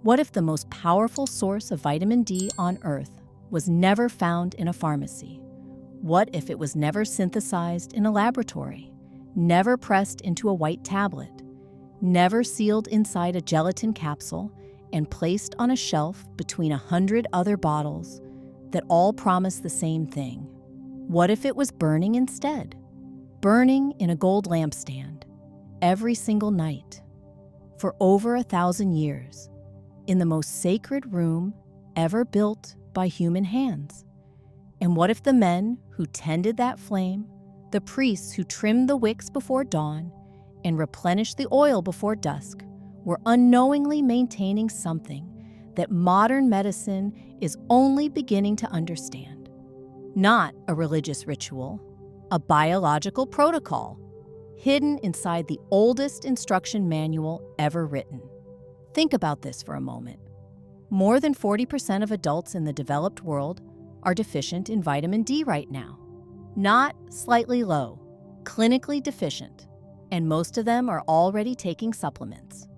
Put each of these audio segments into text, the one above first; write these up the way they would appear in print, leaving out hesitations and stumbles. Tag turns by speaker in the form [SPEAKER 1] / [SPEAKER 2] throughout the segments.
[SPEAKER 1] What if the most powerful source of vitamin D on Earth was never found in a pharmacy? What if it was never synthesized in a laboratory, never pressed into a white tablet, never sealed inside a gelatin capsule and placed on a shelf between 100 other bottles that all promise the same thing? What if it was burning instead? Burning in a gold lampstand every single night for over 1,000 years in the most sacred room ever built by human hands? And what if the men who tended that flame, the priests who trimmed the wicks before dawn and replenished the oil before dusk, were unknowingly maintaining something that modern medicine is only beginning to understand? Not a religious ritual, a biological protocol, hidden inside the oldest instruction manual ever written. Think about this for a moment. More than 40% of adults in the developed world are deficient in vitamin D right now. Not slightly low, clinically deficient, and most of them are already taking supplements.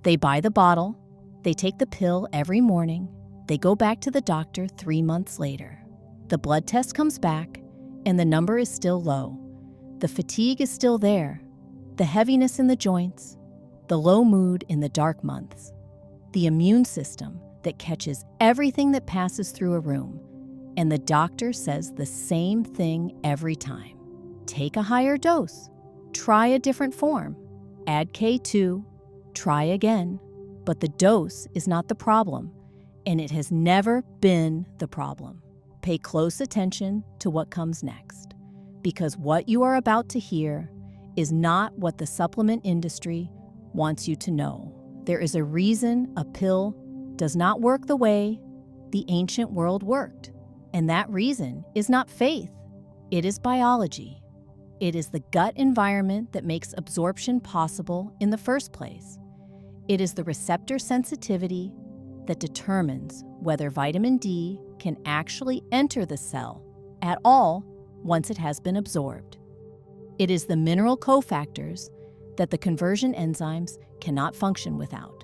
[SPEAKER 1] They buy the bottle, they take the pill every morning, they go back to the doctor 3 months later. The blood test comes back, and the number is still low. The fatigue is still there, the heaviness in the joints, the low mood in the dark months. The immune system that catches everything that passes through a room, and the doctor says the same thing every time. Take a higher dose, try a different form, add K2, try again. But the dose is not the problem, and it has never been the problem. Pay close attention to what comes next, because what you are about to hear is not what the supplement industry wants you to know. There is a reason a pill does not work the way the ancient world worked, and that reason is not faith. It is biology. It is the gut environment that makes absorption possible in the first place. It is the receptor sensitivity that determines whether vitamin D can actually enter the cell at all once it has been absorbed. It is the mineral cofactors that the conversion enzymes cannot function without.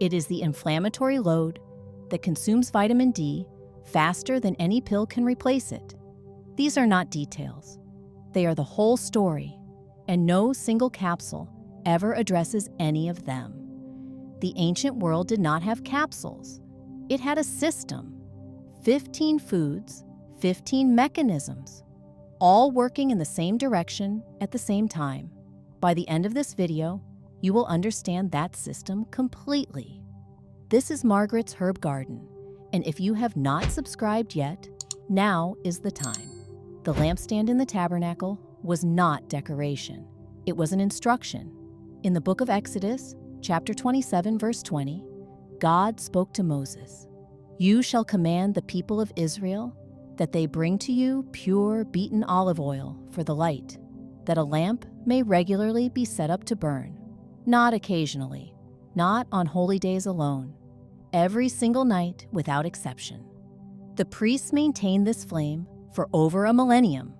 [SPEAKER 1] It is the inflammatory load that consumes vitamin D faster than any pill can replace it. These are not details. They are the whole story, and no single capsule ever addresses any of them. The ancient world did not have capsules. It had a system. 15 foods, 15 mechanisms, all working in the same direction at the same time. By the end of this video, you will understand that system completely. This is Margaret's Herb Garden, and if you have not subscribed yet, now is the time. The lampstand in the tabernacle was not decoration. It was an instruction. In the book of Exodus, chapter 27, verse 20, God spoke to Moses, "You shall command the people of Israel that they bring to you pure beaten olive oil for the light, that a lamp may regularly be set up to burn, not occasionally, not on holy days alone, every single night without exception." The priests maintained this flame for over a millennium.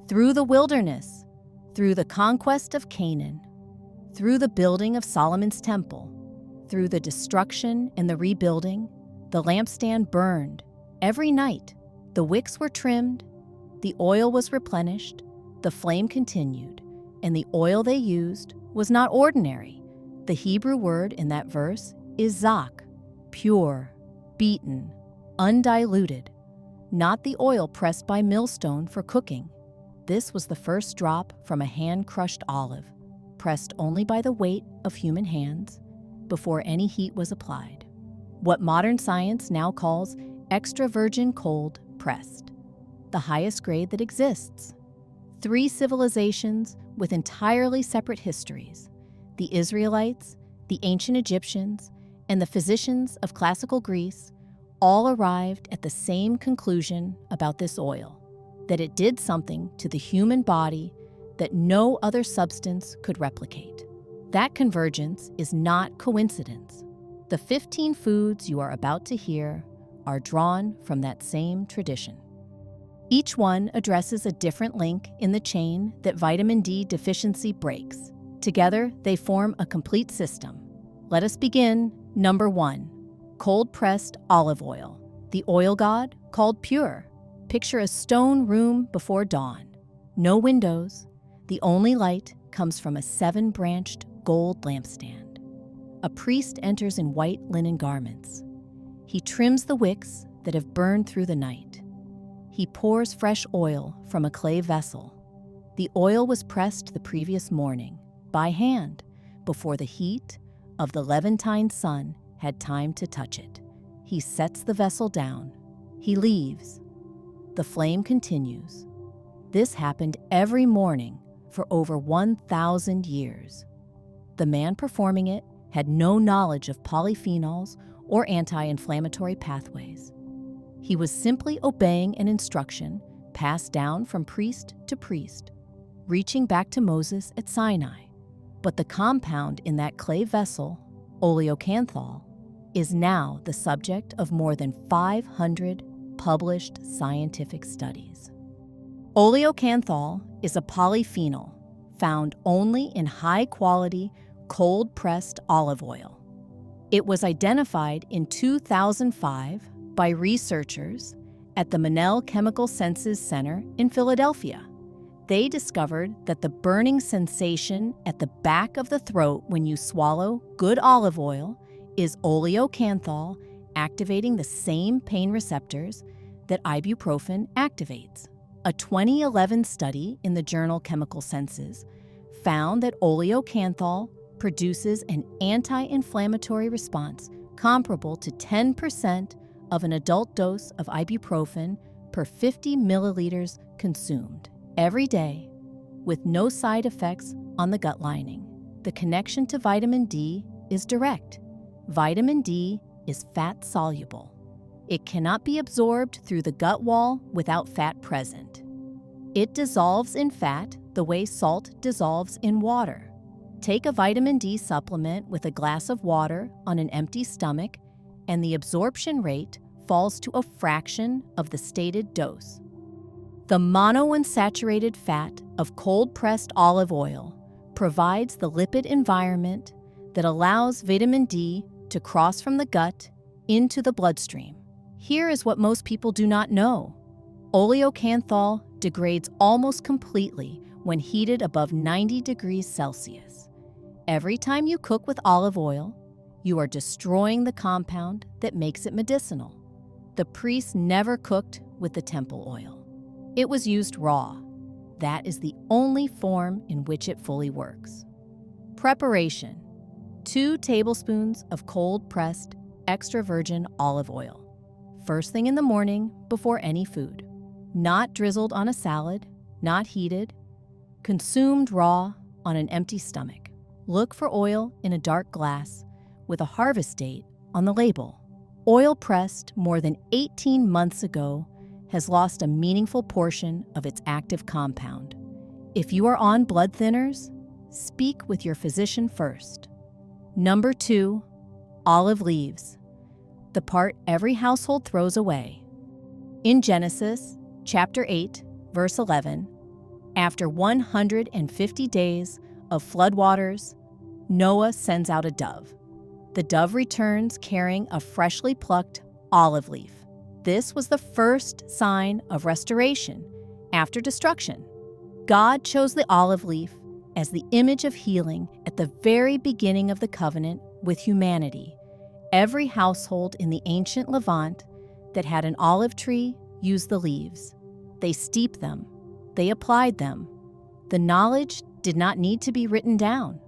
[SPEAKER 1] Through the wilderness, through the conquest of Canaan, through the building of Solomon's temple, through the destruction and the rebuilding, the lampstand burned every night. The wicks were trimmed, the oil was replenished, the flame continued, and the oil they used was not ordinary. The Hebrew word in that verse is zak, pure, beaten, undiluted, not the oil pressed by millstone for cooking. This was the first drop from a hand-crushed olive, pressed only by the weight of human hands before any heat was applied. What modern science now calls extra virgin cold pressed, the highest grade that exists. 3 civilizations with entirely separate histories, the Israelites, the ancient Egyptians, and the physicians of classical Greece, all arrived at the same conclusion about this oil, that it did something to the human body that no other substance could replicate. That convergence is not coincidence. The 15 foods you are about to hear are drawn from that same tradition. Each one addresses a different link in the chain that vitamin D deficiency breaks. Together, they form a complete system. Let us begin Number 1. Cold-pressed olive oil. The oil god called pure. Picture a stone room before dawn. No windows. The only light comes from a 7-branched gold lampstand. A priest enters in white linen garments. He trims the wicks that have burned through the night. He pours fresh oil from a clay vessel. The oil was pressed the previous morning, by hand, before the heat of the Levantine sun had time to touch it. He sets the vessel down. He leaves. The flame continues. This happened every morning for over 1,000 years. The man performing it had no knowledge of polyphenols or anti-inflammatory pathways. He was simply obeying an instruction passed down from priest to priest, reaching back to Moses at Sinai. But the compound in that clay vessel, oleocanthal, is now the subject of more than 500 published scientific studies. Oleocanthal is a polyphenol found only in high-quality, cold-pressed olive oil. It was identified in 2005 by researchers at the Monell Chemical Senses Center in Philadelphia. They discovered that the burning sensation at the back of the throat when you swallow good olive oil is oleocanthal activating the same pain receptors that ibuprofen activates. A 2011 study in the journal Chemical Senses found that oleocanthal produces an anti-inflammatory response comparable to 10% of an adult dose of ibuprofen per 50 milliliters consumed every day, with no side effects on the gut lining. The connection to vitamin D is direct. Vitamin D is fat-soluble. It cannot be absorbed through the gut wall without fat present. It dissolves in fat the way salt dissolves in water. Take a vitamin D supplement with a glass of water on an empty stomach, and the absorption rate falls to a fraction of the stated dose. The monounsaturated fat of cold-pressed olive oil provides the lipid environment that allows vitamin D to cross from the gut into the bloodstream. Here is what most people do not know. Oleocanthal degrades almost completely when heated above 90 degrees Celsius. Every time you cook with olive oil, you are destroying the compound that makes it medicinal. The priests never cooked with the temple oil. It was used raw. That is the only form in which it fully works. Preparation: 2 tablespoons of cold-pressed extra virgin olive oil. First thing in the morning before any food. Not drizzled on a salad, not heated. Consumed raw on an empty stomach. Look for oil in a dark glass with a harvest date on the label. Oil pressed more than 18 months ago has lost a meaningful portion of its active compound. If you are on blood thinners, speak with your physician first. Number 2, olive leaves, the part every household throws away. In Genesis, chapter 8, verse 11, after 150 days of floodwaters, Noah sends out a dove. The dove returns carrying a freshly plucked olive leaf. This was the first sign of restoration after destruction. God chose the olive leaf as the image of healing at the very beginning of the covenant with humanity. Every household in the ancient Levant that had an olive tree used the leaves. They steeped them. They applied them. The knowledge did not need to be written down.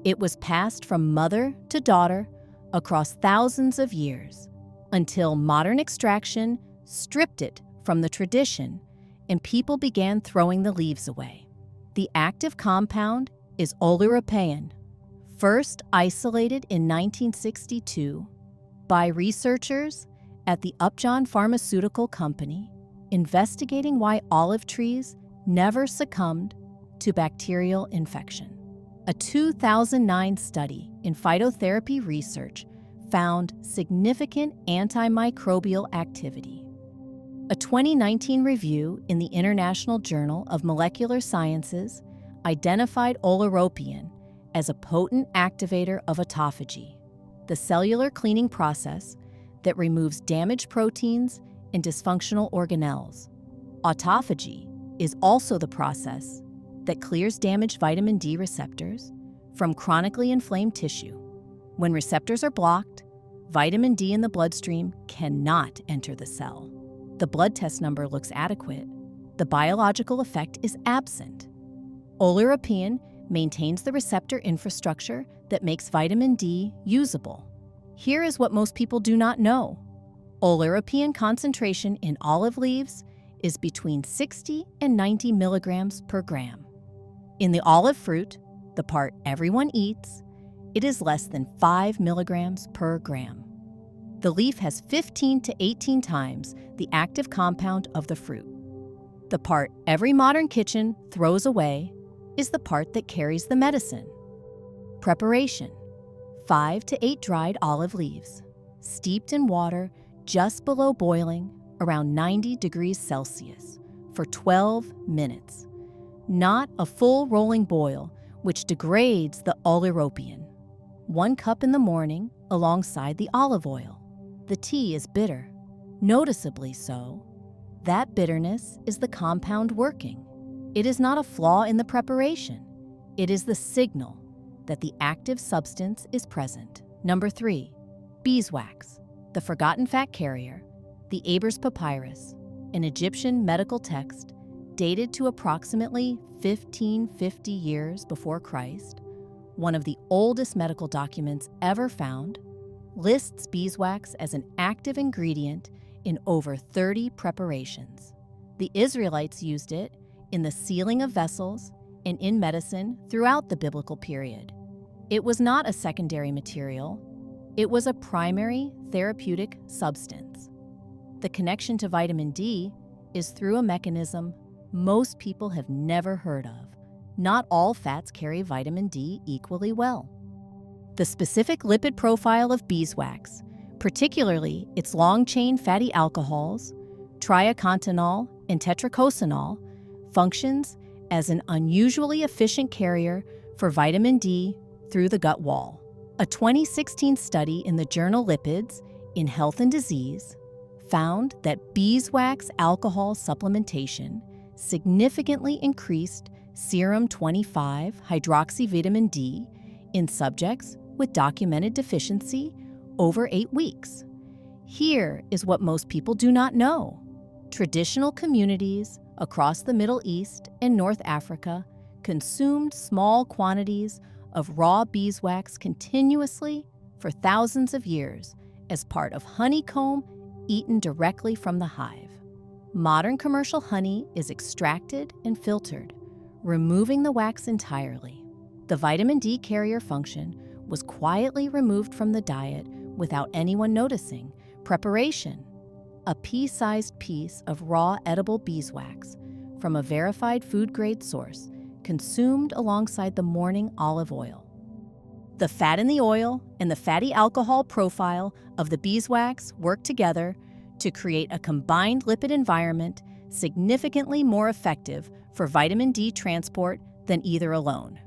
[SPEAKER 1] It was passed from mother to daughter across thousands of years until modern extraction stripped it from the tradition and people began throwing the leaves away. The active compound is oleuropein, first isolated in 1962 by researchers at the Upjohn Pharmaceutical Company, investigating why olive trees never succumbed to bacterial infection. A 2009 study in phytotherapy research found significant antimicrobial activity. A 2019 review in the International Journal of Molecular Sciences identified oleuropein as a potent activator of autophagy. the cellular cleaning process that removes damaged proteins and dysfunctional organelles. Autophagy is also the process that clears damaged vitamin D receptors from chronically inflamed tissue. When receptors are blocked, vitamin D in the bloodstream cannot enter the cell. The blood test number looks adequate. The biological effect is absent. Oleuropein maintains the receptor infrastructure that makes vitamin D usable. Here is what most people do not know. Oleuropein concentration in olive leaves is between 60 and 90 milligrams per gram. In the olive fruit, the part everyone eats, it is less than 5 milligrams per gram. The leaf has 15 to 18 times the active compound of the fruit. The part every modern kitchen throws away is the part that carries the medicine. Preparation: 5 to 8 dried olive leaves, steeped in water just below boiling, around 90 degrees Celsius, for 12 minutes. Not a full rolling boil, which degrades the oleuropein. 1 cup in the morning alongside the olive oil. The tea is bitter, noticeably so. That bitterness is the compound working. It is not a flaw in the preparation. It is the signal that the active substance is present. Number 3, beeswax, the forgotten fat carrier, the Aber's Papyrus, an Egyptian medical text dated to approximately 1550 years before Christ, one of the oldest medical documents ever found, lists beeswax as an active ingredient in over 30 preparations. The Israelites used it in the sealing of vessels and in medicine throughout the biblical period. It was not a secondary material. It was a primary therapeutic substance. The connection to vitamin D is through a mechanism most people have never heard of. Not all fats carry vitamin D equally well. The specific lipid profile of beeswax, particularly its long-chain fatty alcohols, triacontanol and tetracosanol, functions as an unusually efficient carrier for vitamin D through the gut wall. A 2016 study in the journal Lipids in Health and Disease found that beeswax alcohol supplementation significantly increased serum 25-hydroxyvitamin D in subjects with documented deficiency over 8 weeks. Here is what most people do not know. Traditional communities across the Middle East and North Africa consumed small quantities of raw beeswax continuously for thousands of years as part of honeycomb eaten directly from the hive. Modern commercial honey is extracted and filtered, removing the wax entirely. The vitamin D carrier function was quietly removed from the diet without anyone noticing. Preparation: a pea-sized piece of raw edible beeswax from a verified food-grade source consumed alongside the morning olive oil. The fat in the oil and the fatty alcohol profile of the beeswax work together to create a combined lipid environment significantly more effective for vitamin D transport than either alone.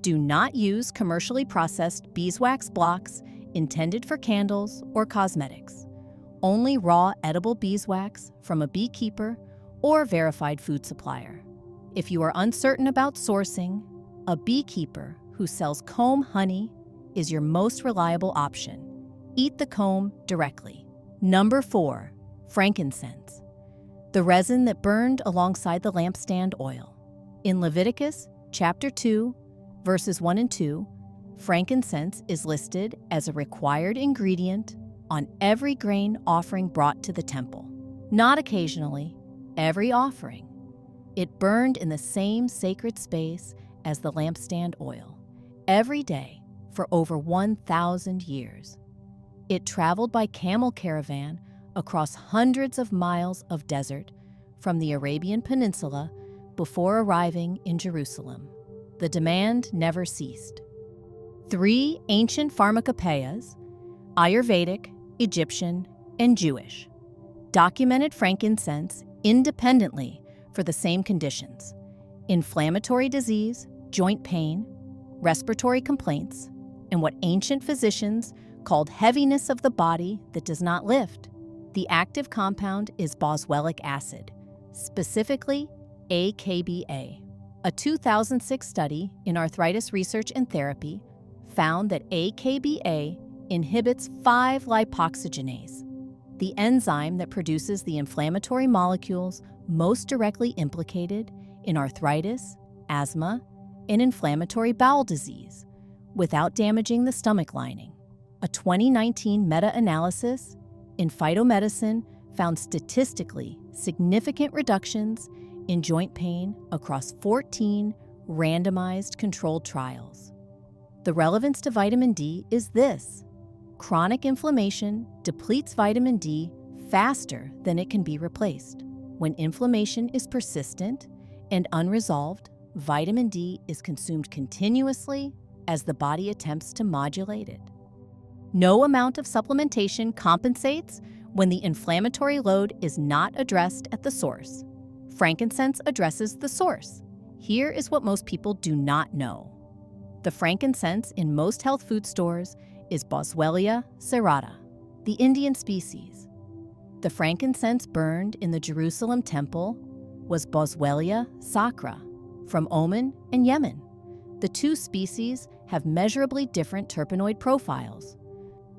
[SPEAKER 1] Do not use commercially processed beeswax blocks intended for candles or cosmetics. Only raw edible beeswax from a beekeeper or verified food supplier. If you are uncertain about sourcing, a beekeeper who sells comb honey is your most reliable option. Eat the comb directly. Number 4, frankincense, the resin that burned alongside the lampstand oil. In Leviticus chapter 2, verses 1 and 2, frankincense is listed as a required ingredient on every grain offering brought to the temple. Not occasionally, every offering. It burned in the same sacred space as the lampstand oil, every day for over 1,000 years. It traveled by camel caravan across hundreds of miles of desert from the Arabian Peninsula before arriving in Jerusalem. The demand never ceased. 3 ancient pharmacopoeias, Ayurvedic, Egyptian, and Jewish, documented frankincense independently for the same conditions: inflammatory disease, joint pain, respiratory complaints, and what ancient physicians called heaviness of the body that does not lift. The active compound is boswellic acid, specifically AKBA. A 2006 study in Arthritis Research and Therapy found that AKBA inhibits 5-lipoxygenase, the enzyme that produces the inflammatory molecules most directly implicated in arthritis, asthma, and inflammatory bowel disease, without damaging the stomach lining. A 2019 meta-analysis in Phytomedicine found statistically significant reductions in joint pain across 14 randomized controlled trials. The relevance to vitamin D is this: chronic inflammation depletes vitamin D faster than it can be replaced. When inflammation is persistent and unresolved, vitamin D is consumed continuously as the body attempts to modulate it. No amount of supplementation compensates when the inflammatory load is not addressed at the source. Frankincense addresses the source. Here is what most people do not know. The frankincense in most health food stores is Boswellia serrata, the Indian species. The frankincense burned in the Jerusalem temple was Boswellia sacra from Oman and Yemen. The two species have measurably different terpenoid profiles.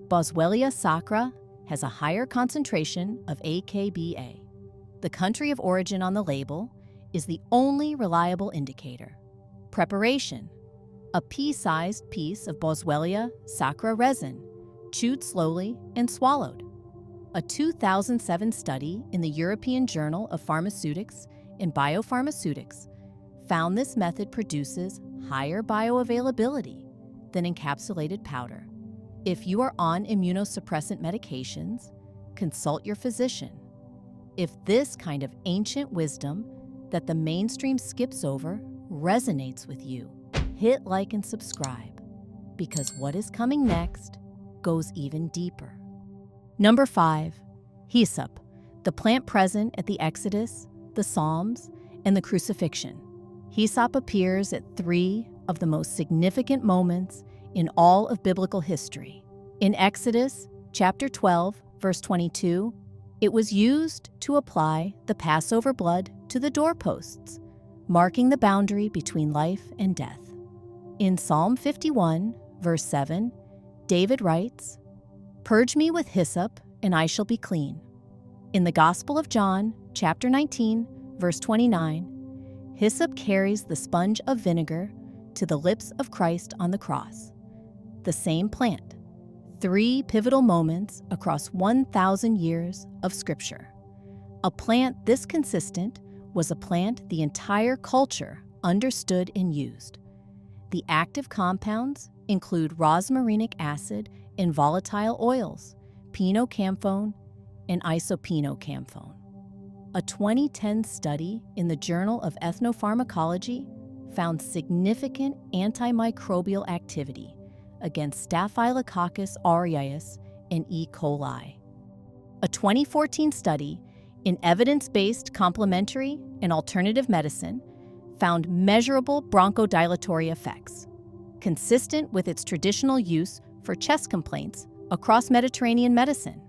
[SPEAKER 1] Boswellia sacra has a higher concentration of AKBA. The country of origin on the label is the only reliable indicator. Preparation: a pea-sized piece of Boswellia sacra resin, chewed slowly and swallowed. A 2007 study in the European Journal of Pharmaceutics and Biopharmaceutics found this method produces higher bioavailability than encapsulated powder. If you are on immunosuppressant medications, consult your physician. If this kind of ancient wisdom that the mainstream skips over resonates with you, hit like and subscribe, because what is coming next goes even deeper. Number 5, hyssop, the plant present at the Exodus, the Psalms, and the Crucifixion. Hyssop appears at 3 of the most significant moments in all of biblical history. In Exodus chapter 12, verse 22, it was used to apply the Passover blood to the doorposts, marking the boundary between life and death. In Psalm 51, verse 7, David writes, "Purge me with hyssop, and I shall be clean." In the Gospel of John, chapter 19, verse 29, hyssop carries the sponge of vinegar to the lips of Christ on the cross. The same plant, 3 pivotal moments across 1,000 years of Scripture. A plant this consistent was a plant the entire culture understood and used. The active compounds include rosmarinic acid and volatile oils, pinocamphone and isopenocamphone. A 2010 study in the Journal of Ethnopharmacology found significant antimicrobial activity against Staphylococcus aureus and E. coli. A 2014 study in evidence-based complementary and alternative medicine found measurable bronchodilatory effects, consistent with its traditional use for chest complaints across Mediterranean medicine.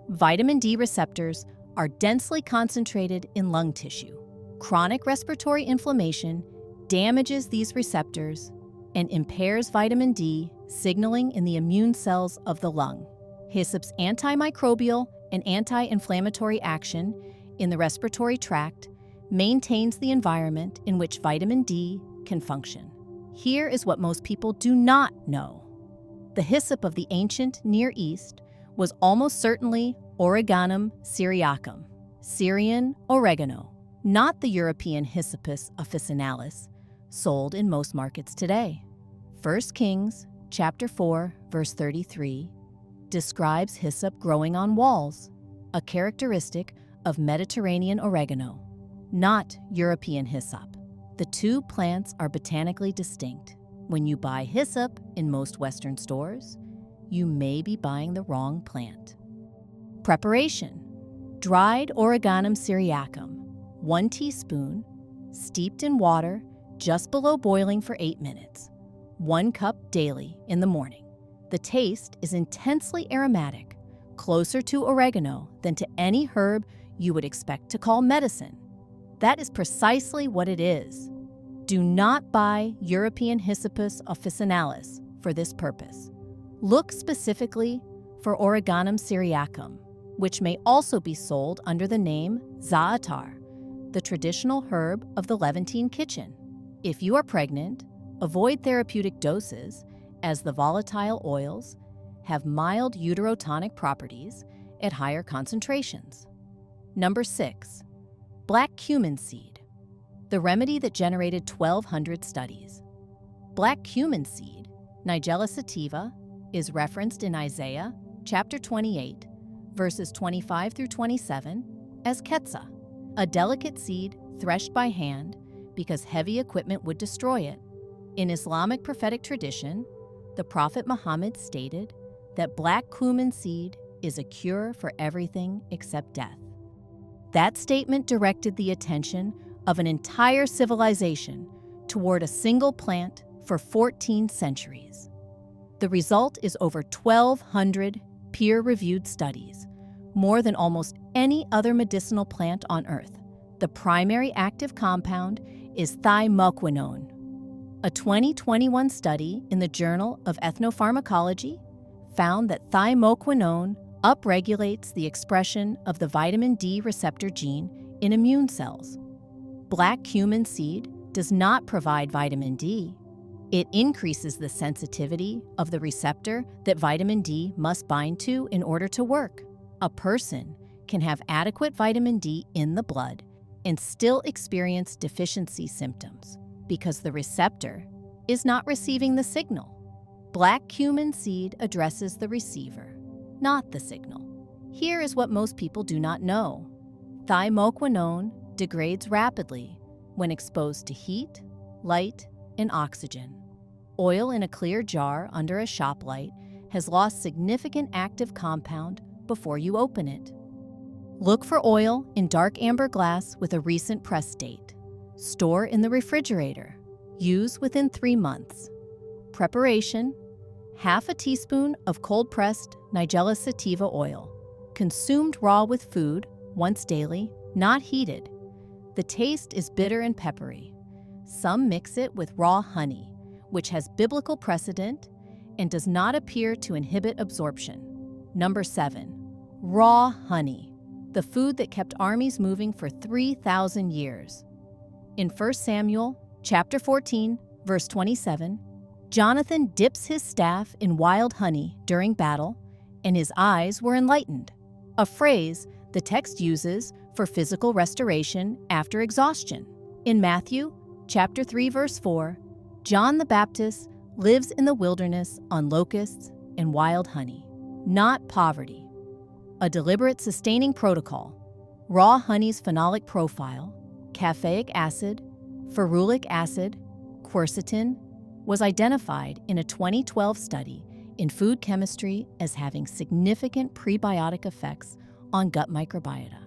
[SPEAKER 1] Vitamin D receptors are densely concentrated in lung tissue. Chronic respiratory inflammation damages these receptors and impairs vitamin D signaling in the immune cells of the lung. Hyssop's antimicrobial and anti-inflammatory action in the respiratory tract maintains the environment in which vitamin D can function. Here is what most people do not know. The hyssop of the ancient Near East was almost certainly Oreganum syriacum, Syrian oregano, not the European Hyssopus officinalis, sold in most markets today. 1 Kings chapter 4, verse 33, describes hyssop growing on walls, a characteristic of Mediterranean oregano, not European hyssop. The two plants are botanically distinct. When you buy hyssop in most Western stores, you may be buying the wrong plant. Preparation: dried Oreganum syriacum, 1 teaspoon, steeped in water just below boiling for 8 minutes, 1 cup daily in the morning. The taste is intensely aromatic, closer to oregano than to any herb you would expect to call medicine. That is precisely what it is. Do not buy European Hyssopus officinalis for this purpose. Look specifically for Oreganum syriacum, which may also be sold under the name za'atar, the traditional herb of the Levantine kitchen. If you are pregnant, avoid therapeutic doses, as the volatile oils have mild uterotonic properties at higher concentrations. Number 6. Black cumin seed, the remedy that generated 1,200 studies. Black cumin seed, Nigella sativa, is referenced in Isaiah chapter 28, verses 25 through 27, as ketza, a delicate seed threshed by hand because heavy equipment would destroy it. In Islamic prophetic tradition, the Prophet Muhammad stated that black cumin seed is a cure for everything except death. That statement directed the attention of an entire civilization toward a single plant for 14 centuries. The result is over 1,200 peer-reviewed studies, more than almost any other medicinal plant on Earth. The primary active compound is thymoquinone. A 2021 study in the Journal of Ethnopharmacology found that thymoquinone upregulates the expression of the vitamin D receptor gene in immune cells. Black cumin seed does not provide vitamin D. It increases the sensitivity of the receptor that vitamin D must bind to in order to work. A person can have adequate vitamin D in the blood and still experience deficiency symptoms because the receptor is not receiving the signal. Black cumin seed addresses the receiver, not the signal. Here is what most people do not know. Thymoquinone degrades rapidly when exposed to heat, light, and oxygen. Oil in a clear jar under a shop light has lost significant active compound before you open it. Look for oil in dark amber glass with a recent press date. Store in the refrigerator. Use within 3 months. Preparation: half a teaspoon of cold-pressed Nigella sativa oil, consumed raw with food once daily, not heated. The taste is bitter and peppery. Some mix it with raw honey, which has biblical precedent and does not appear to inhibit absorption. Number 7. Raw honey, the food that kept armies moving for 3,000 years. In 1 Samuel chapter 14, verse 27, Jonathan dips his staff in wild honey during battle, and his eyes were enlightened, a phrase the text uses for physical restoration after exhaustion. In Matthew chapter 3, verse 4, John the Baptist lives in the wilderness on locusts and wild honey, not poverty. A deliberate sustaining protocol. Raw honey's phenolic profile, caffeic acid, ferulic acid, quercetin, was identified in a 2012 study in food chemistry as having significant prebiotic effects on gut microbiota.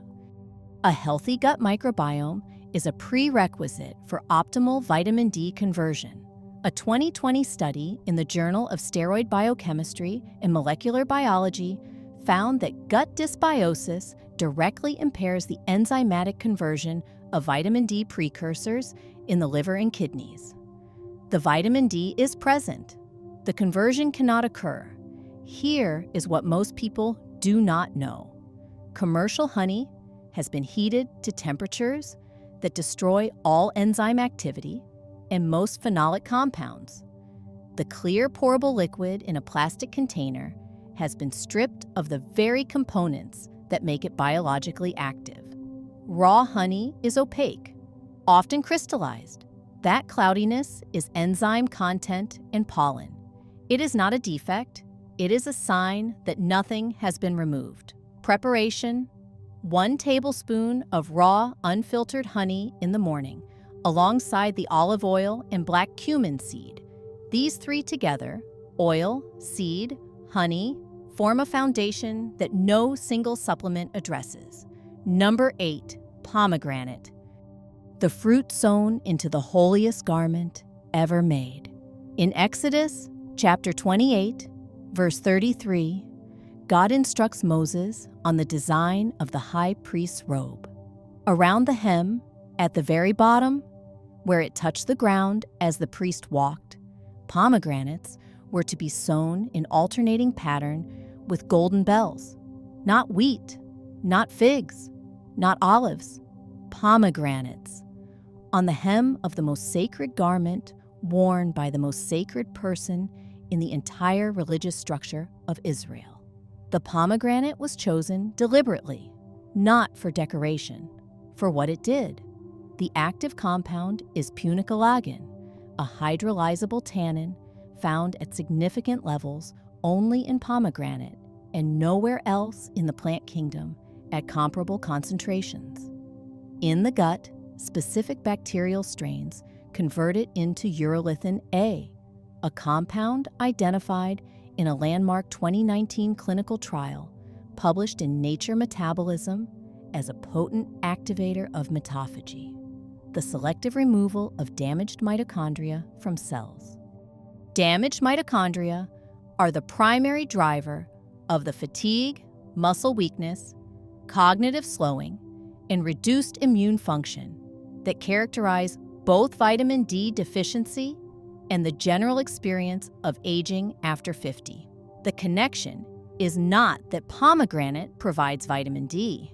[SPEAKER 1] A healthy gut microbiome is a prerequisite for optimal vitamin D conversion. A 2020 study in the Journal of Steroid Biochemistry and Molecular Biology found that gut dysbiosis directly impairs the enzymatic conversion of vitamin D precursors in the liver and kidneys. The vitamin D is present. The conversion cannot occur. Here is what most people do not know. Commercial honey has been heated to temperatures that destroy all enzyme activity and most phenolic compounds. The clear pourable liquid in a plastic container has been stripped of the very components that make it biologically active. Raw honey is opaque, often crystallized. That cloudiness is enzyme content and pollen. It is not a defect. It is a sign that nothing has been removed. Preparation: 1 tablespoon of raw, unfiltered honey in the morning, alongside the olive oil and black cumin seed. These 3 together, oil, seed, honey, form a foundation that no single supplement addresses. Number 8, pomegranate, the fruit sown into the holiest garment ever made. In Exodus chapter 28, Verse 33, God instructs Moses on the design of the high priest's robe. Around the hem, at the very bottom, where it touched the ground as the priest walked, pomegranates were to be sewn in alternating pattern with golden bells. Not wheat, not figs, not olives, pomegranates. On the hem of the most sacred garment worn by the most sacred person in the entire religious structure of Israel. The pomegranate was chosen deliberately, not for decoration, for what it did. The active compound is punicolagon, a hydrolyzable tannin found at significant levels only in pomegranate and nowhere else in the plant kingdom at comparable concentrations. In the gut, specific bacterial strains convert it into urolithin A, a compound identified in a landmark 2019 clinical trial published in Nature Metabolism as a potent activator of mitophagy, the selective removal of damaged mitochondria from cells. Damaged mitochondria are the primary driver of the fatigue, muscle weakness, cognitive slowing, and reduced immune function that characterize both vitamin D deficiency and the general experience of aging after 50. The connection is not that pomegranate provides vitamin D.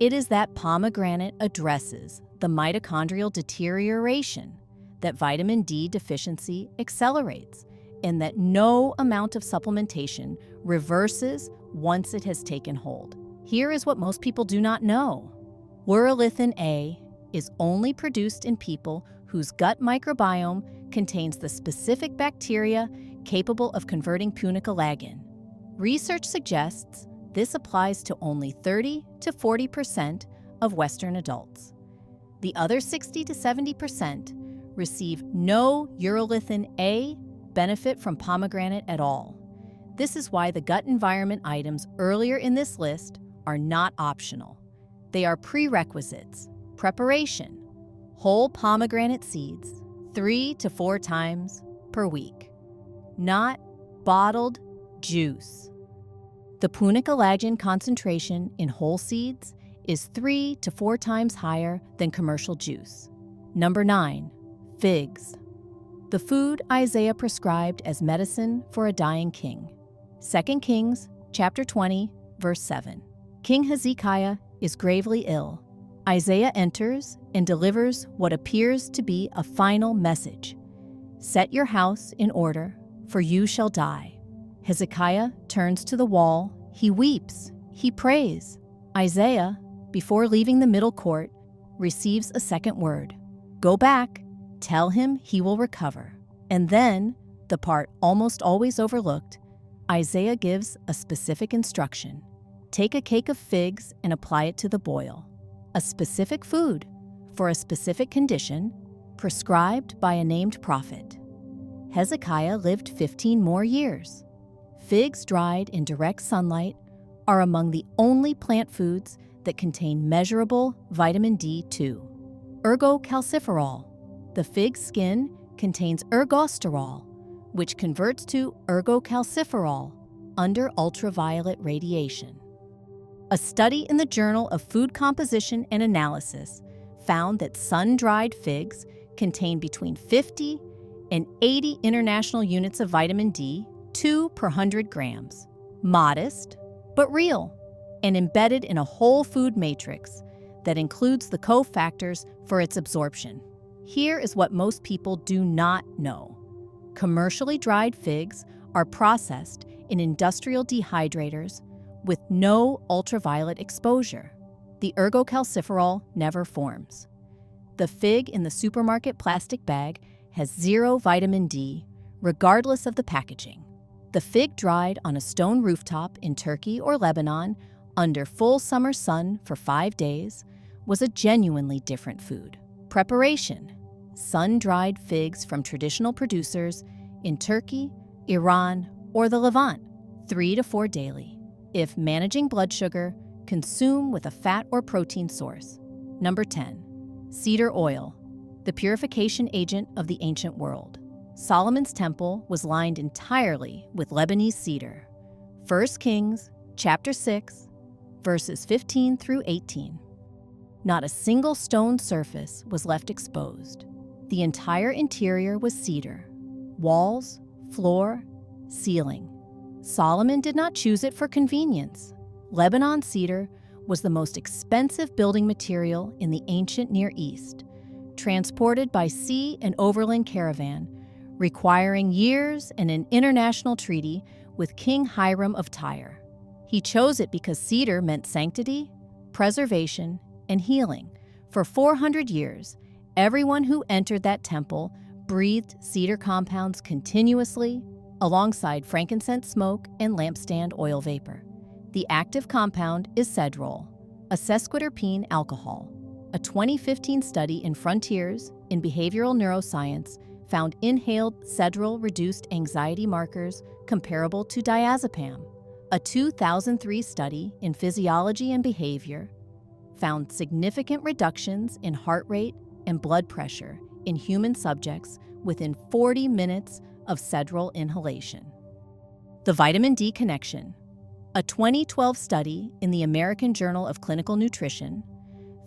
[SPEAKER 1] It is that pomegranate addresses the mitochondrial deterioration that vitamin D deficiency accelerates, and that no amount of supplementation reverses once it has taken hold. Here is what most people do not know. Urolithin A is only produced in people whose gut microbiome contains the specific bacteria capable of converting punicolagon. Research suggests this applies to only 30 to 40% of Western adults. The other 60 to 70% receive no urolithin A benefit from pomegranate at all. This is why the gut environment items earlier in this list are not optional. They are prerequisites. Preparation: whole pomegranate seeds 3 to 4 times per week, not bottled juice. The punicolagon concentration in whole seeds is 3 to 4 times higher than commercial juice. Number 9, figs. The food Isaiah prescribed as medicine for a dying king. 2 Kings chapter 20, verse 7. King Hezekiah is gravely ill. Isaiah enters and delivers what appears to be a final message. Set your house in order, for you shall die. Hezekiah turns to the wall. He weeps. He prays. Isaiah, before leaving the middle court, receives a second word. Go back. Tell him he will recover. And then, the part almost always overlooked, Isaiah gives a specific instruction. Take a cake of figs and apply it to the boil. A specific food for a specific condition prescribed by a named prophet. Hezekiah lived 15 more years. Figs dried in direct sunlight are among the only plant foods that contain measurable vitamin D2. Ergocalciferol. The fig skin contains ergosterol, which converts to ergocalciferol under ultraviolet radiation. A study in the Journal of Food Composition and Analysis found that sun-dried figs contain between 50 and 80 international units of vitamin D, 2 per 100 grams. Modest, but real, and embedded in a whole food matrix that includes the cofactors for its absorption. Here is what most people do not know. Commercially dried figs are processed in industrial dehydrators with no ultraviolet exposure. The ergocalciferol never forms. The fig in the supermarket plastic bag has 0 vitamin D, regardless of the packaging. The fig dried on a stone rooftop in Turkey or Lebanon under full summer sun for 5 days was a genuinely different food. Preparation: sun-dried figs from traditional producers in Turkey, Iran, or the Levant, 3 to 4 daily. If managing blood sugar, consume with a fat or protein source. Number 10, cedar oil, the purification agent of the ancient world. Solomon's temple was lined entirely with Lebanese cedar. 1 Kings chapter 6, verses 15 through 18. Not a single stone surface was left exposed. The entire interior was cedar. Walls, floor, ceiling. Solomon did not choose it for convenience. Lebanon cedar was the most expensive building material in the ancient Near East, transported by sea and overland caravan, requiring years and an international treaty with King Hiram of Tyre. He chose it because cedar meant sanctity, preservation, and healing. For 400 years, everyone who entered that temple breathed cedar compounds continuously, alongside frankincense smoke and lampstand oil vapor. The active compound is cedrol, a sesquiterpene alcohol. A 2015 study in Frontiers in Behavioral Neuroscience found inhaled cedrol reduced anxiety markers comparable to diazepam. A 2003 study in Physiology and Behavior found significant reductions in heart rate and blood pressure in human subjects within 40 minutes of cedrol inhalation. The vitamin D connection. A 2012 study in the American Journal of Clinical Nutrition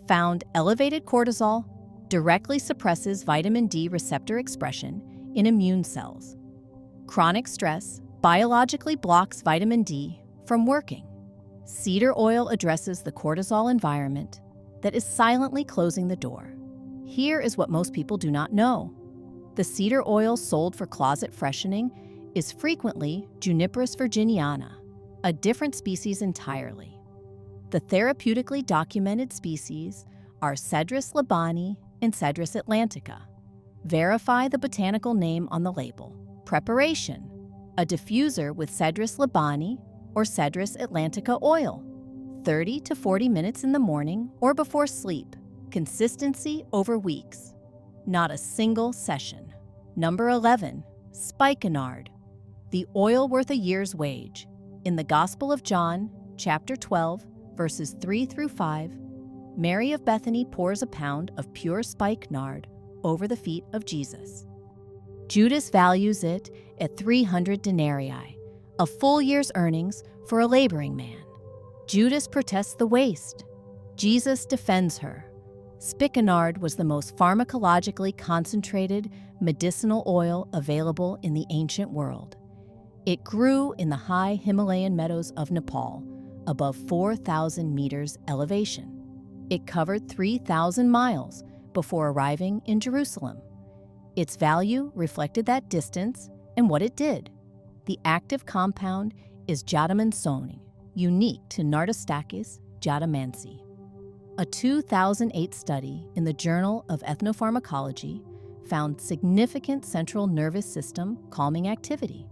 [SPEAKER 1] found elevated cortisol directly suppresses vitamin D receptor expression in immune cells. Chronic stress biologically blocks vitamin D from working. Cedar oil addresses the cortisol environment that is silently closing the door. Here is what most people do not know. The cedar oil sold for closet freshening is frequently Juniperus virginiana, a different species entirely. The therapeutically documented species are Cedrus libani and Cedrus atlantica. Verify the botanical name on the label. Preparation: a diffuser with Cedrus libani or Cedrus atlantica oil. 30 to 40 minutes in the morning or before sleep. Consistency over weeks. Not a single session. Number 11, spikenard, the oil worth a year's wage. In the Gospel of John, chapter 12, verses 3 through 5, Mary of Bethany pours a pound of pure spikenard over the feet of Jesus. Judas values it at 300 denarii, a full year's earnings for a laboring man. Judas protests the waste. Jesus defends her. Spikenard was the most pharmacologically concentrated medicinal oil available in the ancient world. It grew in the high Himalayan meadows of Nepal, above 4,000 meters elevation. It covered 3,000 miles before arriving in Jerusalem. Its value reflected that distance and what it did. The active compound is jadamansoning, unique to Nardostachys jadamansi. A 2008 study in the Journal of Ethnopharmacology found significant central nervous system calming activity.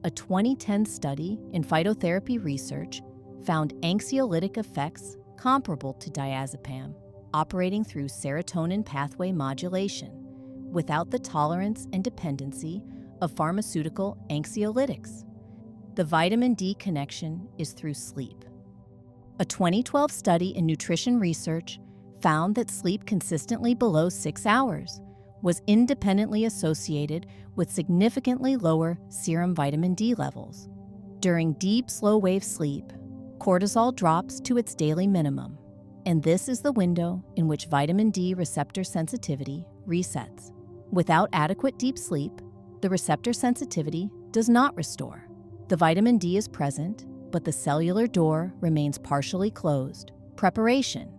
[SPEAKER 1] A 2010 study in phytotherapy research found anxiolytic effects comparable to diazepam, operating through serotonin pathway modulation, without the tolerance and dependency of pharmaceutical anxiolytics. The vitamin D connection is through sleep. A 2012 study in nutrition research found that sleep consistently below 6 hours was independently associated with significantly lower serum vitamin D levels. During deep, slow-wave sleep, cortisol drops to its daily minimum, and this is the window in which vitamin D receptor sensitivity resets. Without adequate deep sleep, the receptor sensitivity does not restore. The vitamin D is present, but the cellular door remains partially closed. Preparation: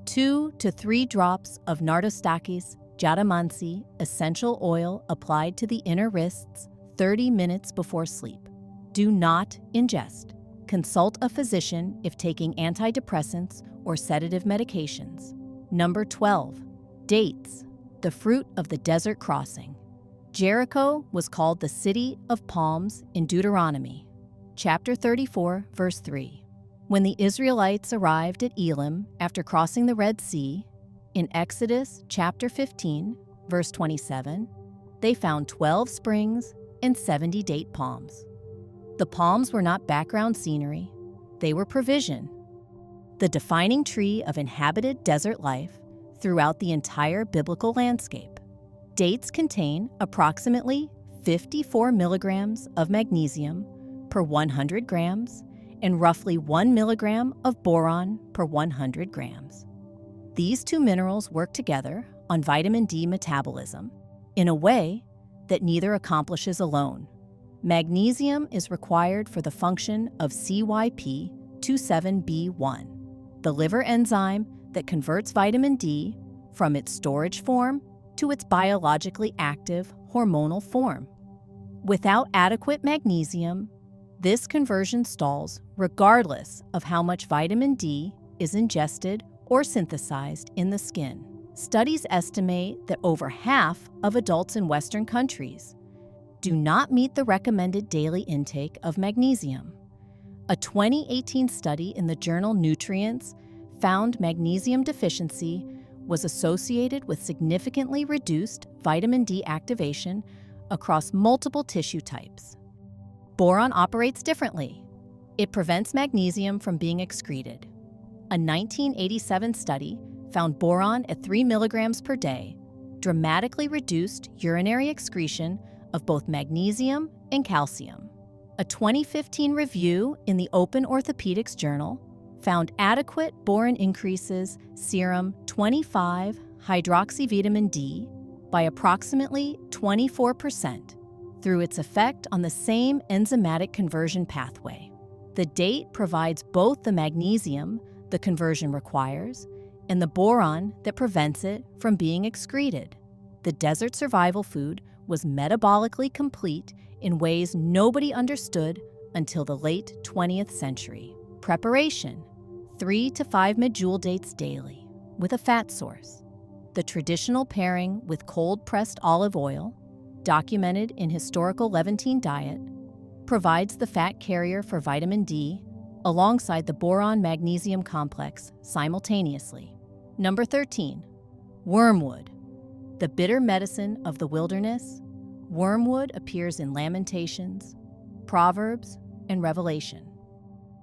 [SPEAKER 1] 2 to 3 drops of Nardostachys jadamansi essential oil applied to the inner wrists 30 minutes before sleep. Do not ingest. Consult a physician if taking antidepressants or sedative medications. Number 12, dates, the fruit of the desert crossing. Jericho was called the city of palms in Deuteronomy, chapter 34, verse 3. When the Israelites arrived at Elim after crossing the Red Sea, in Exodus chapter 15, verse 27, they found 12 springs and 70 date palms. The palms were not background scenery, they were provision, the defining tree of inhabited desert life throughout the entire biblical landscape. Dates contain approximately 54 milligrams of magnesium per 100 grams and roughly 1 milligram of boron per 100 grams. These two minerals work together on vitamin D metabolism in a way that neither accomplishes alone. Magnesium is required for the function of CYP27B1, the liver enzyme that converts vitamin D from its storage form to its biologically active hormonal form. Without adequate magnesium, this conversion stalls regardless of how much vitamin D is ingested or synthesized in the skin. Studies estimate that over half of adults in Western countries do not meet the recommended daily intake of magnesium. A 2018 study in the journal Nutrients found magnesium deficiency was associated with significantly reduced vitamin D activation across multiple tissue types. Boron operates differently. It prevents magnesium from being excreted. A 1987 study found boron at 3 milligrams per day dramatically reduced urinary excretion of both magnesium and calcium. A 2015 review in the Open Orthopedics Journal found adequate boron increases serum 25-hydroxyvitamin D by approximately 24% through its effect on the same enzymatic conversion pathway. The date provides both the magnesium the conversion requires and the boron that prevents it from being excreted. The desert survival food was metabolically complete in ways nobody understood until the late 20th century. Preparation: 3 to 5 medjool dates daily with a fat source. The traditional pairing with cold-pressed olive oil, documented in historical Levantine diet, provides the fat carrier for vitamin D alongside the boron-magnesium complex simultaneously. Number 13, wormwood. The bitter medicine of the wilderness, wormwood appears in Lamentations, Proverbs, and Revelation.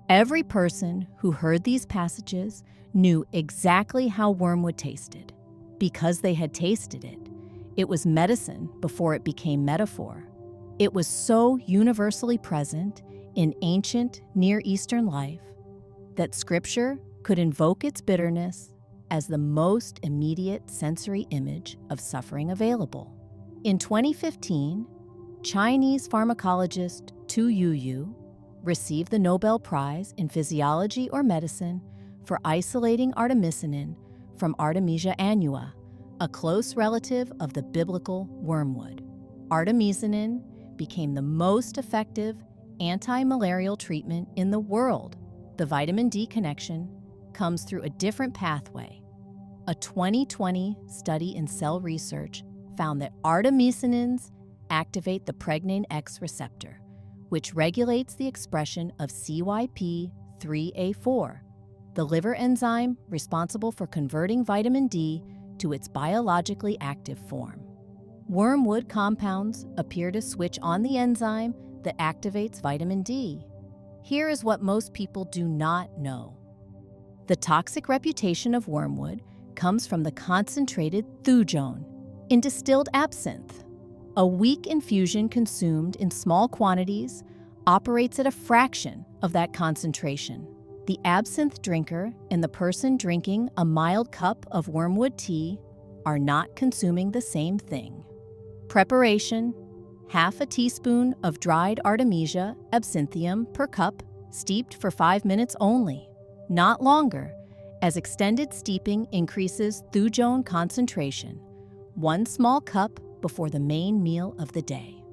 [SPEAKER 1] Every person who heard these passages knew exactly how wormwood tasted. Because they had tasted it, it was medicine before it became metaphor. It was so universally present in ancient Near Eastern life that Scripture could invoke its bitterness as the most immediate sensory image of suffering available. In 2015, Chinese pharmacologist Tu Youyou received the Nobel Prize in Physiology or Medicine for isolating artemisinin from Artemisia annua, a close relative of the biblical wormwood. Artemisinin became the most effective anti-malarial treatment in the world. The vitamin D connection comes through a different pathway. A 2020 study in Cell Research found that artemisinins activate the pregnane X receptor, which regulates the expression of CYP3A4, the liver enzyme responsible for converting vitamin D to its biologically active form. Wormwood compounds appear to switch on the enzyme that activates vitamin D. Here is what most people do not know. The toxic reputation of wormwood comes from the concentrated thujone in distilled absinthe. A weak infusion consumed in small quantities operates at a fraction of that concentration. The absinthe drinker and the person drinking a mild cup of wormwood tea are not consuming the same thing. Preparation: half a teaspoon of dried Artemisia absinthium per cup, steeped for 5 minutes only, not longer, as extended steeping increases thujone concentration. 1 small cup before the main meal of the day.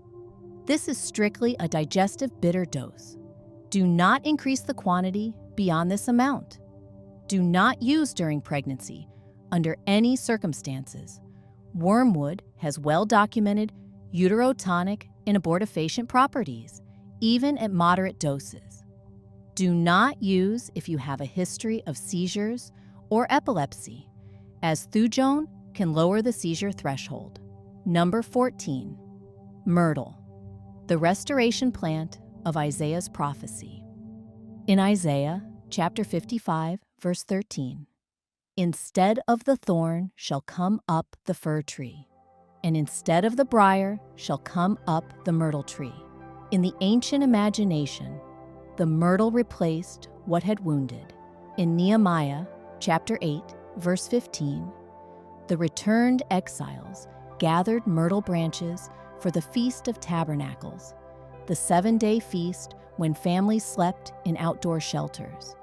[SPEAKER 1] This is strictly a digestive bitter dose. Do not increase the quantity beyond this amount. Do not use during pregnancy under any circumstances. Wormwood has well-documented uterotonic and abortifacient properties, even at moderate doses. Do not use if you have a history of seizures or epilepsy, as thujone can lower the seizure threshold. Number 14, myrtle, the restoration plant of Isaiah's prophecy. In Isaiah chapter 55, verse 13, "Instead of the thorn shall come up the fir tree, and instead of the briar shall come up the myrtle tree. In the ancient imagination, the myrtle replaced what had wounded. In Nehemiah chapter 8, verse 15, the returned exiles gathered myrtle branches for the Feast of Tabernacles, the 7-day feast when families slept in outdoor shelters.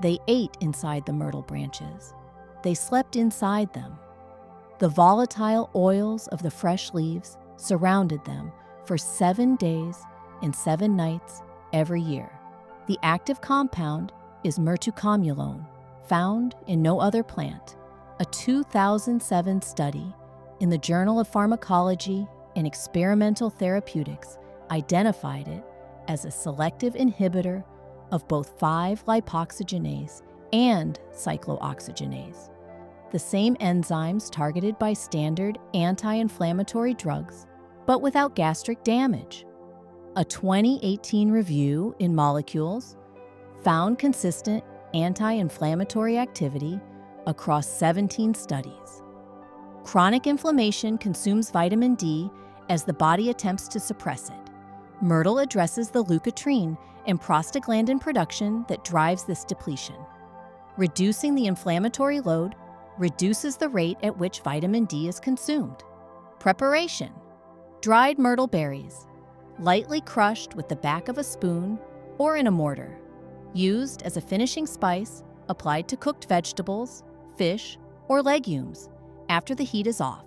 [SPEAKER 1] They ate inside the myrtle branches. They slept inside them. The volatile oils of the fresh leaves surrounded them for 7 days and 7 nights every year. The active compound is myrtucomulone, found in no other plant. A 2007 study in the Journal of Pharmacology and Experimental Therapeutics identified it as a selective inhibitor of both 5-lipoxygenase and cyclooxygenase, the same enzymes targeted by standard anti-inflammatory drugs, but without gastric damage. A 2018 review in Molecules found consistent anti-inflammatory activity across 17 studies. Chronic inflammation consumes vitamin D as the body attempts to suppress it. Myrtle addresses the leukotriene and prostaglandin production that drives this depletion. Reducing the inflammatory load reduces the rate at which vitamin D is consumed. Preparation: dried myrtle berries, lightly crushed with the back of a spoon or in a mortar. Used as a finishing spice, applied to cooked vegetables, fish, or legumes after the heat is off.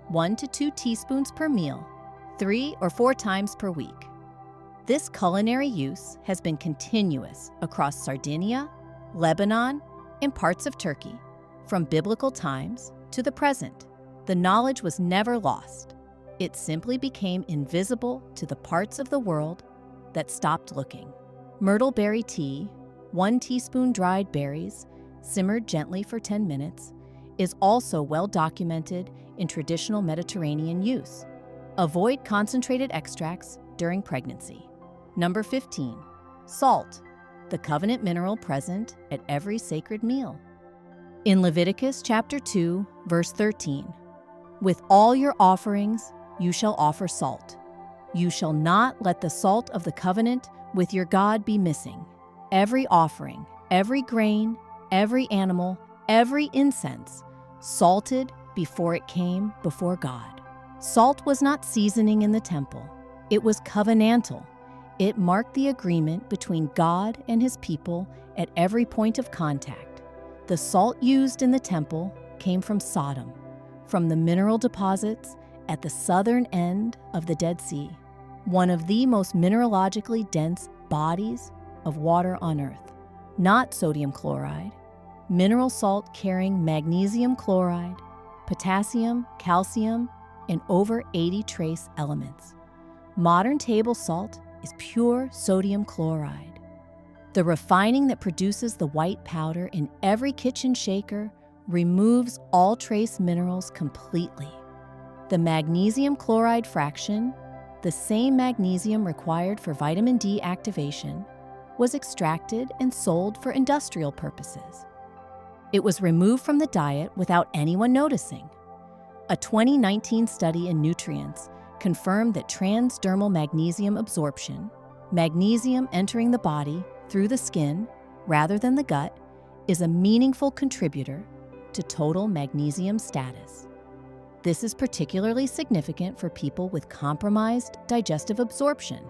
[SPEAKER 1] 1 to 2 teaspoons per meal, 3 or 4 times per week. This culinary use has been continuous across Sardinia, Lebanon, and parts of Turkey, from biblical times to the present. The knowledge was never lost. It simply became invisible to the parts of the world that stopped looking. Myrtle berry tea, 1 teaspoon dried berries, simmered gently for 10 minutes, is also well documented in traditional Mediterranean use. Avoid concentrated extracts during pregnancy. Number 15, salt, the covenant mineral present at every sacred meal. In Leviticus chapter 2, verse 13, with all your offerings you shall offer salt. You shall not let the salt of the covenant with your God be missing. Every offering, every grain, every animal, every incense, salted before it came before God. Salt was not seasoning in the temple. It was covenantal. It marked the agreement between God and his people at every point of contact. The salt used in the temple came from Sodom, from the mineral deposits at the southern end of the Dead Sea, one of the most mineralogically dense bodies of water on Earth. Not sodium chloride, mineral salt carrying magnesium chloride, potassium, calcium, and over 80 trace elements. Modern table salt is pure sodium chloride. The refining that produces the white powder in every kitchen shaker removes all trace minerals completely. The magnesium chloride fraction, the same magnesium required for vitamin D activation, was extracted and sold for industrial purposes. It was removed from the diet without anyone noticing. A 2019 study in Nutrients confirmed that transdermal magnesium absorption, magnesium entering the body through the skin rather than the gut, is a meaningful contributor to total magnesium status. This is particularly significant for people with compromised digestive absorption,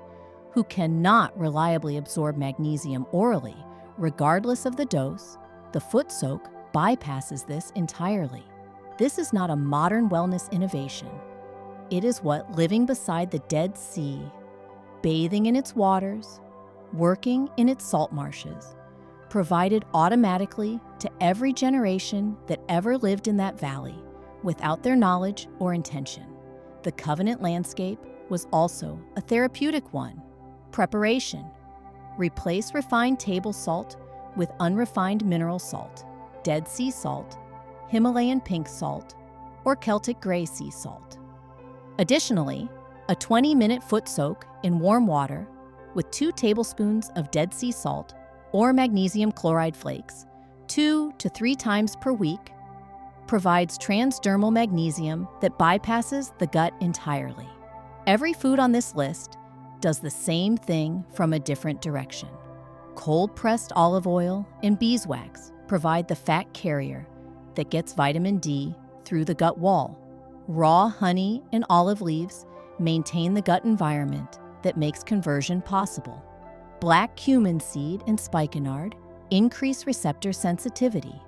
[SPEAKER 1] who cannot reliably absorb magnesium orally, regardless of the dose. The foot soak bypasses this entirely. This is not a modern wellness innovation. It is what living beside the Dead Sea, bathing in its waters, working in its salt marshes, provided automatically to every generation that ever lived in that valley without their knowledge or intention. The covenant landscape was also a therapeutic one. Preparation: replace refined table salt with unrefined mineral salt, Dead Sea salt, Himalayan pink salt, or Celtic gray sea salt. Additionally, a 20-minute foot soak in warm water with 2 tablespoons of Dead Sea salt or magnesium chloride flakes 2 to 3 times per week provides transdermal magnesium that bypasses the gut entirely. Every food on this list does the same thing from a different direction. Cold-pressed olive oil and beeswax provide the fat carrier that gets vitamin D through the gut wall. Raw honey and olive leaves maintain the gut environment that makes conversion possible. Black cumin seed and spikenard increase receptor sensitivity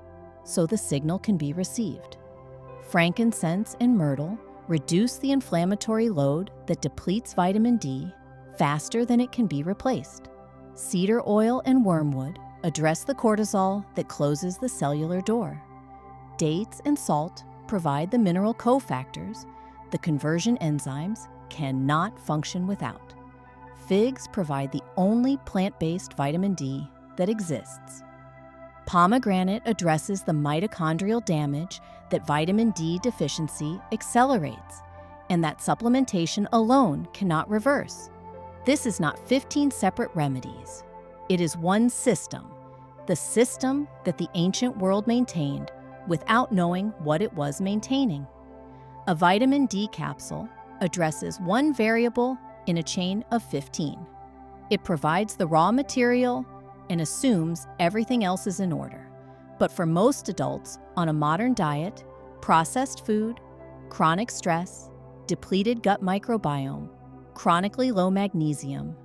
[SPEAKER 1] so the signal can be received. Frankincense and myrtle reduce the inflammatory load that depletes vitamin D faster than it can be replaced. Cedar oil and wormwood address the cortisol that closes the cellular door. Dates and salt provide the mineral cofactors the conversion enzymes cannot function without. Figs provide the only plant-based vitamin D that exists. Pomegranate addresses the mitochondrial damage that vitamin D deficiency accelerates and that supplementation alone cannot reverse. This is not 15 separate remedies. It is one system, the system that the ancient world maintained without knowing what it was maintaining. A vitamin D capsule addresses one variable in a chain of 15. It provides the raw material and assumes everything else is in order. But for most adults on a modern diet, processed food, chronic stress, depleted gut microbiome, chronically low magnesium,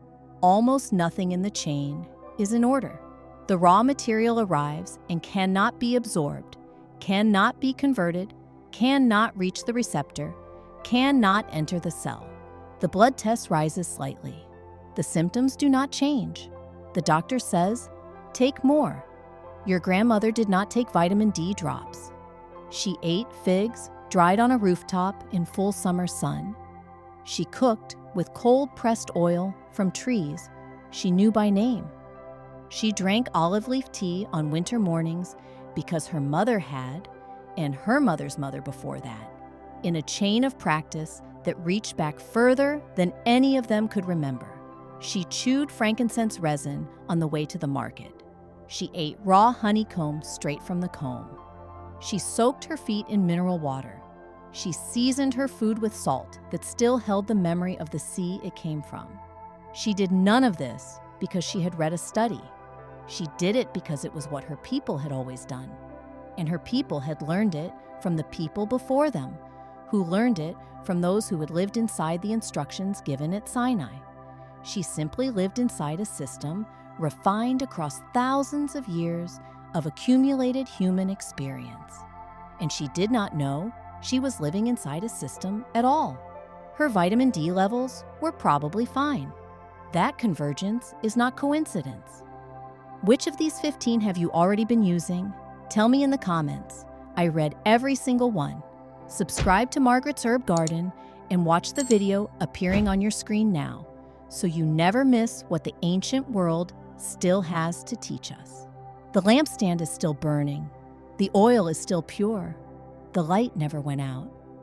[SPEAKER 1] almost nothing in the chain is in order. The raw material arrives and cannot be absorbed, cannot be converted, cannot reach the receptor, cannot enter the cell. The blood test rises slightly. The symptoms do not change. The doctor says, take more. Your grandmother did not take vitamin D drops. She ate figs dried on a rooftop in full summer sun. She cooked with cold-pressed oil from trees she knew by name. She drank olive leaf tea on winter mornings because her mother had, and her mother's mother before that, in a chain of practice that reached back further than any of them could remember. She chewed frankincense resin on the way to the market. She ate raw honeycomb straight from the comb. She soaked her feet in mineral water. She seasoned her food with salt that still held the memory of the sea it came from. She did none of this because she had read a study. She did it because it was what her people had always done. And her people had learned it from the people before them, who learned it from those who had lived inside the instructions given at Sinai. She simply lived inside a system refined across thousands of years of accumulated human experience. And she did not know she was living inside a system at all. Her vitamin D levels were probably fine. That convergence is not coincidence. Which of these 15 have you already been using? Tell me in the comments. I read every single one. Subscribe to Margaret's Herb Garden and watch the video appearing on your screen now, so you never miss what the ancient world still has to teach us. The lampstand is still burning. The oil is still pure. The light never went out.